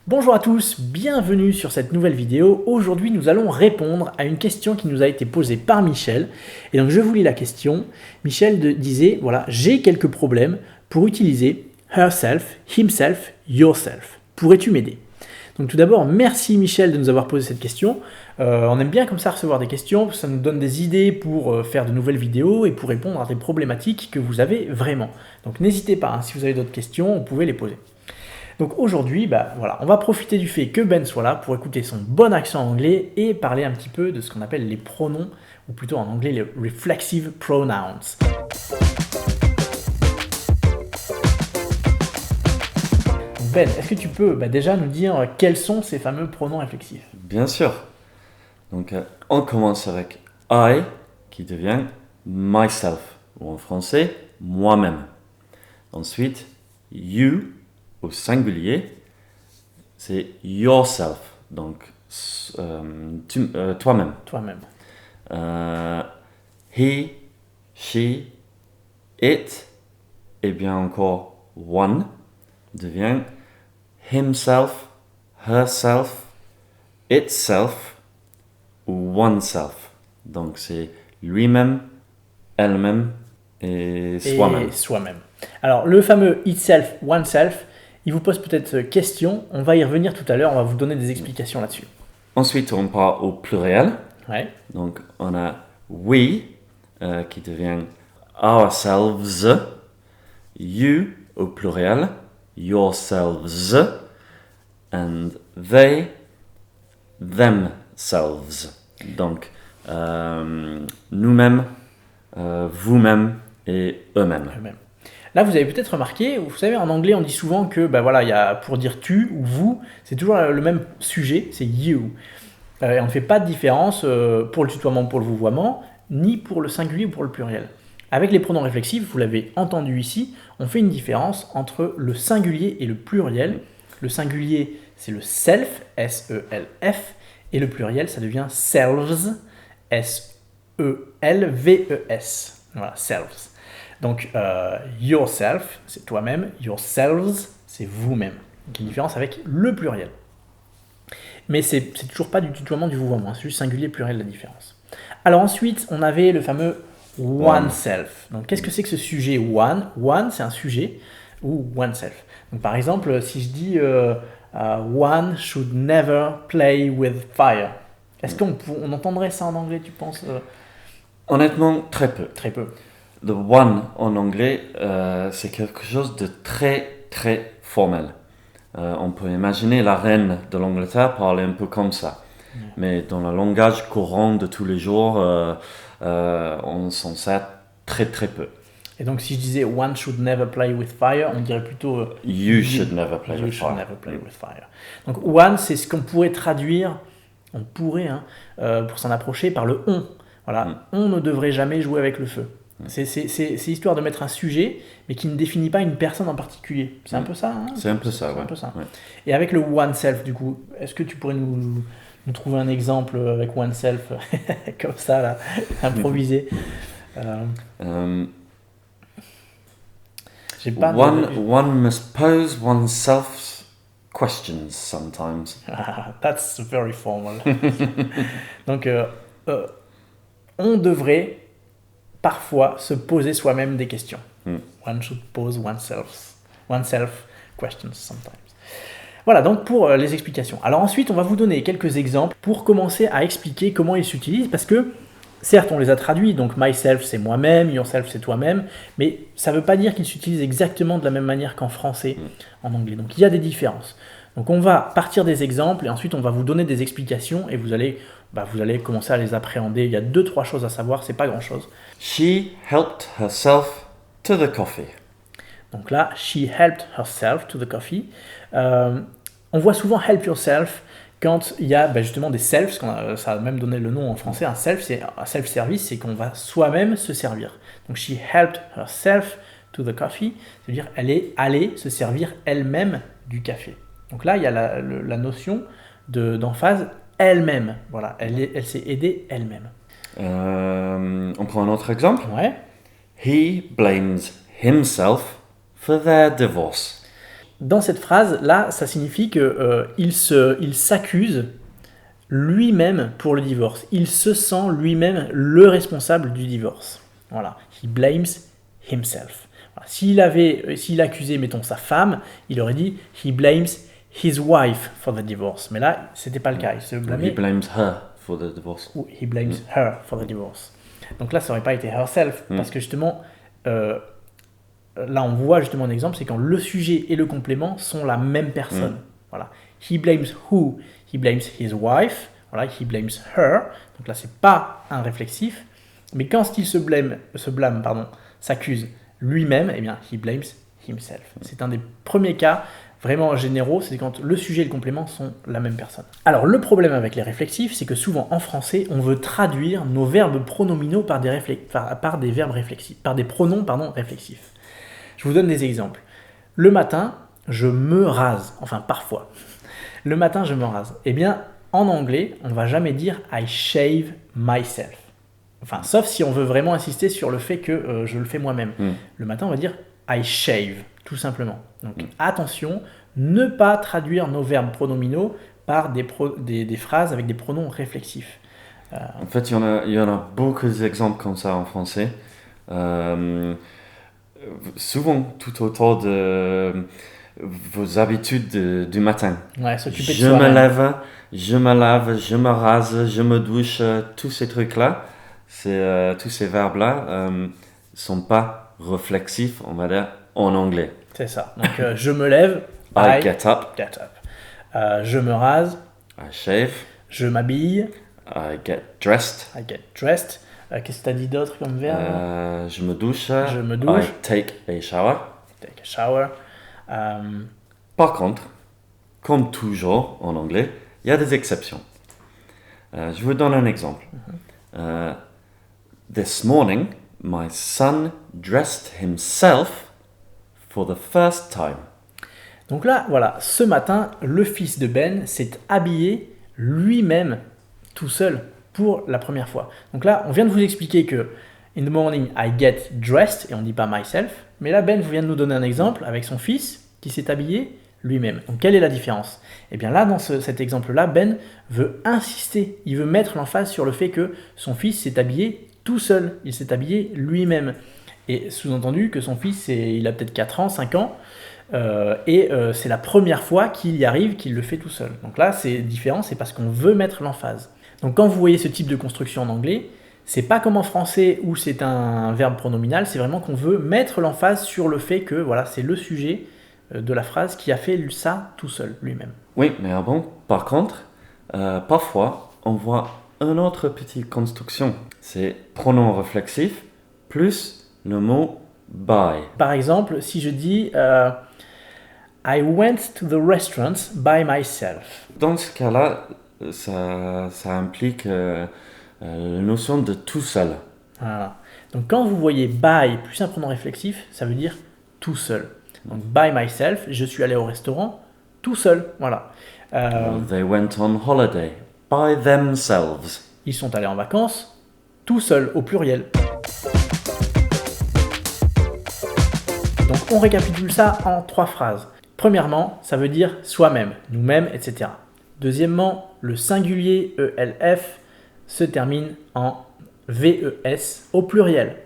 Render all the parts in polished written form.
Bonjour à tous, bienvenue sur cette nouvelle vidéo. Aujourd'hui, nous allons répondre à une question qui nous a été posée par Michel. Et donc, je vous lis la question. Michel disait, voilà, j'ai quelques problèmes pour utiliser herself, himself, yourself. Pourrais-tu m'aider? Donc tout d'abord, merci Michel de nous avoir posé cette question. On aime bien comme ça recevoir des questions, ça nous donne des idées pour faire de nouvelles vidéos et pour répondre à des problématiques que vous avez vraiment. Donc n'hésitez pas, hein, si vous avez d'autres questions, vous pouvez les poser. Donc aujourd'hui, voilà, on va profiter du fait que Ben soit là pour écouter son bon accent anglais et parler un petit peu de ce qu'on appelle les pronoms, ou plutôt en anglais les reflexive pronouns. Ben, est-ce que tu peux déjà nous dire quels sont ces fameux pronoms réflexifs? Bien sûr. Donc, on commence avec I, qui devient myself, ou en français, moi-même. Ensuite, you, au singulier, c'est yourself, donc toi-même. Toi-même. He, she, it, et bien encore one, devient himself, herself, itself ou oneself. Donc c'est lui-même, elle-même et soi-même. Et soi-même. Alors le fameux itself, oneself, il vous pose peut-être question. On va y revenir tout à l'heure. On va vous donner des explications là-dessus. Ensuite, on part au pluriel. Ouais. Donc on a we qui devient ourselves, you au pluriel, yourselves, and they, themselves. Donc, nous-mêmes, vous-même et eux-mêmes. Là, vous avez peut-être remarqué, vous savez, en anglais, on dit souvent que, voilà, y a, pour dire tu ou vous, c'est toujours le même sujet, c'est you. Et on ne fait pas de différence pour le tutoiement, pour le vouvoiement, ni pour le singulier ou pour le pluriel. Avec les pronoms réflexifs, vous l'avez entendu ici, on fait une différence entre le singulier et le pluriel. Le singulier, c'est le self, S-E-L-F, et le pluriel, ça devient selves, S-E-L-V-E-S. Voilà, selves. Donc, yourself, c'est toi-même, yourselves, c'est vous-même. Donc, il y a une différence avec le pluriel. Mais c'est toujours pas du tutoiement, du vouvoiement, c'est juste singulier, pluriel, la différence. Alors ensuite, on avait le fameux oneself. Donc, qu'est-ce que c'est que ce sujet one? One, c'est un sujet, ou oneself. Donc, par exemple, si je dis one should never play with fire, est-ce qu'on entendrait ça en anglais, tu penses? Honnêtement, très peu. Très peu. Le one en anglais, c'est quelque chose de très, très formel. On peut imaginer la reine de l'Angleterre parler un peu comme ça. Mais dans le langage courant de tous les jours, on s'en sert très, très peu. Et donc, si je disais one should never play with fire, on dirait plutôt you should never play with fire. With fire. Donc, one, c'est ce qu'on pourrait traduire, on pourrait, pour s'en approcher, par le on. Voilà, on ne devrait jamais jouer avec le feu. C'est histoire de mettre un sujet, mais qui ne définit pas une personne en particulier. C'est un peu ça, hein? C'est un peu ça, ouais. Ouais. Un peu ça. Ouais. Et avec le oneself, du coup, est-ce que tu pourrais nous trouver un exemple avec oneself, comme ça, là, improvisé? One must pose oneself questions sometimes. That's very formal. Donc, on devrait parfois se poser soi-même des questions. One should pose oneself questions sometimes. Voilà, donc pour les explications. Alors ensuite, on va vous donner quelques exemples pour commencer à expliquer comment ils s'utilisent, parce que certes, on les a traduits, donc myself c'est moi-même, yourself c'est toi-même, mais ça ne veut pas dire qu'ils s'utilisent exactement de la même manière qu'en français, en anglais. Donc il y a des différences. Donc on va partir des exemples et ensuite on va vous donner des explications et vous allez commencer à les appréhender. Il y a 2-3 choses à savoir, c'est pas grand-chose. She helped herself to the coffee. Donc là, she helped herself to the coffee. On voit souvent help yourself quand il y a justement des selfs, ça a même donné le nom en français, un self-service, c'est qu'on va soi-même se servir. Donc she helped herself to the coffee, c'est-à-dire elle est allée se servir elle-même du café. Donc là, il y a la notion d'emphase elle-même. Voilà, elle s'est aidée elle-même. On prend un autre exemple. Ouais. He blames himself for their divorce. dans cette phrase-là, ça signifie qu'il s'accuse lui-même pour le divorce. Il se sent lui-même le responsable du divorce. Voilà. He blames himself. Voilà. S'il accusait, mettons, sa femme, il aurait dit he blames his wife for the divorce. Mais là, c'était pas le cas. Il se blâmait. He blames her for the divorce. Ou he blames her for the divorce. Donc là, ça aurait pas été herself, parce que justement, là, on voit justement un exemple, c'est quand le sujet et le complément sont la même personne. Voilà. He blames who? He blames his wife. Voilà, he blames her. Donc là, c'est pas un réflexif. Mais quand il s'accuse lui-même, eh bien, he blames himself. C'est un des premiers cas vraiment généraux, c'est quand le sujet et le complément sont la même personne. Alors, le problème avec les réflexifs, c'est que souvent en français, on veut traduire nos verbes pronominaux par des pronoms réflexifs. Je vous donne des exemples. Le matin, je me rase. Enfin, parfois. Le matin, je me rase. Eh bien, en anglais, on ne va jamais dire I shave myself. Enfin, sauf si on veut vraiment insister sur le fait que je le fais moi-même. Le matin, on va dire I shave, tout simplement. Donc, attention, ne pas traduire nos verbes pronominaux par des phrases avec des pronoms réflexifs. En fait, il y en a beaucoup d'exemples comme ça en français. Souvent, tout autour de vos habitudes du matin. Ouais, s'occuper de Je soi-même. me lève, je me lave, je me rase, je me douche, tous ces trucs-là, tous ces verbes-là sont pas réflexifs, on va dire, en anglais. C'est ça. Donc, je me lève, I get up, je me rase, I shave, je m'habille, I get dressed, I get dressed. Qu'est-ce que tu as dit d'autre comme verbe? je me douche, douche. I take a shower. Take a shower. Par contre, comme toujours en anglais, il y a des exceptions. Je vous donne un exemple. This morning, my son dressed himself for the first time. Donc là, voilà, ce matin, le fils de Ben s'est habillé lui-même, tout seul, pour la première fois. Donc là, on vient de vous expliquer que in the morning, I get dressed, et on ne dit pas myself. Mais là, Ben vient de nous donner un exemple avec son fils qui s'est habillé lui-même. Donc quelle est la différence? Eh bien là, dans cet exemple-là, Ben veut insister, il veut mettre l'emphase sur le fait que son fils s'est habillé tout seul, il s'est habillé lui-même. Et sous-entendu que son fils, il a peut-être 4 ans, 5 ans, c'est la première fois qu'il y arrive, qu'il le fait tout seul. Donc là, c'est différent, c'est parce qu'on veut mettre l'emphase. Donc quand vous voyez ce type de construction en anglais, c'est pas comme en français où c'est un verbe pronominal, c'est vraiment qu'on veut mettre l'emphase sur le fait que voilà, c'est le sujet de la phrase qui a fait ça tout seul, lui-même. Oui, mais bon, par contre, parfois, on voit une autre petite construction. C'est pronom réflexif plus le mot by. Par exemple, si je dis I went to the restaurant by myself. Dans ce cas-là, ça implique la notion de tout seul. Voilà. Donc quand vous voyez by plus un pronom réflexif, ça veut dire tout seul. Donc by myself, je suis allé au restaurant tout seul. Voilà. They went on holiday by themselves. Ils sont allés en vacances tout seuls, au pluriel. Donc on récapitule ça en 3 phrases. Premièrement, ça veut dire soi-même, nous-mêmes, etc. Deuxièmement, le singulier ELF se termine en VES au pluriel.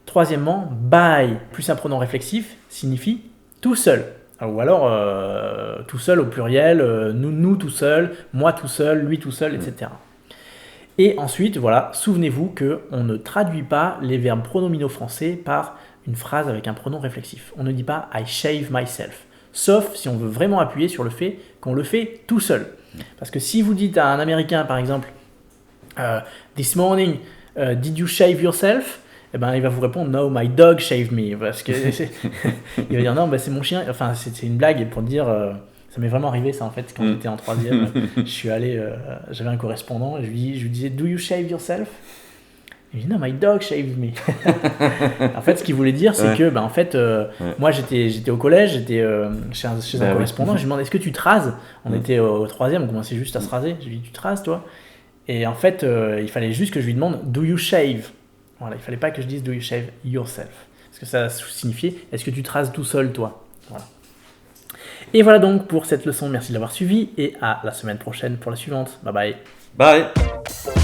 Troisièmement, by plus un pronom réflexif signifie tout seul. Ou alors tout seul au pluriel, nous tout seul, moi tout seul, lui tout seul, etc. Et ensuite, voilà, souvenez-vous qu'on ne traduit pas les verbes pronominaux français par une phrase avec un pronom réflexif. On ne dit pas I shave myself. Sauf si on veut vraiment appuyer sur le fait qu'on le fait tout seul. Parce que si vous dites à un Américain, par exemple, This morning, did you shave yourself? Eh ben, il va vous répondre No, my dog shaved me. Parce que il va dire non, bah, c'est mon chien. Enfin, c'est une blague pour dire. Ça m'est vraiment arrivé ça en fait quand j'étais en 3e. Je suis allé, j'avais un correspondant et je lui disais Do you shave yourself? Il dit non, my dog shaved me. En fait, ce qu'il voulait dire, c'est que, en fait, moi j'étais au collège, j'étais chez un correspondant, je lui demandais est-ce que tu te rases? On était au 3e, on commençait juste à se raser. Je lui dis tu te rases toi? Et en fait, il fallait juste que je lui demande do you shave? Voilà, il fallait pas que je dise do you shave yourself. Parce que ça signifiait est-ce que tu te rases tout seul toi? Voilà. Et voilà donc pour cette leçon, merci de l'avoir suivi et à la semaine prochaine pour la suivante. Bye bye. Bye.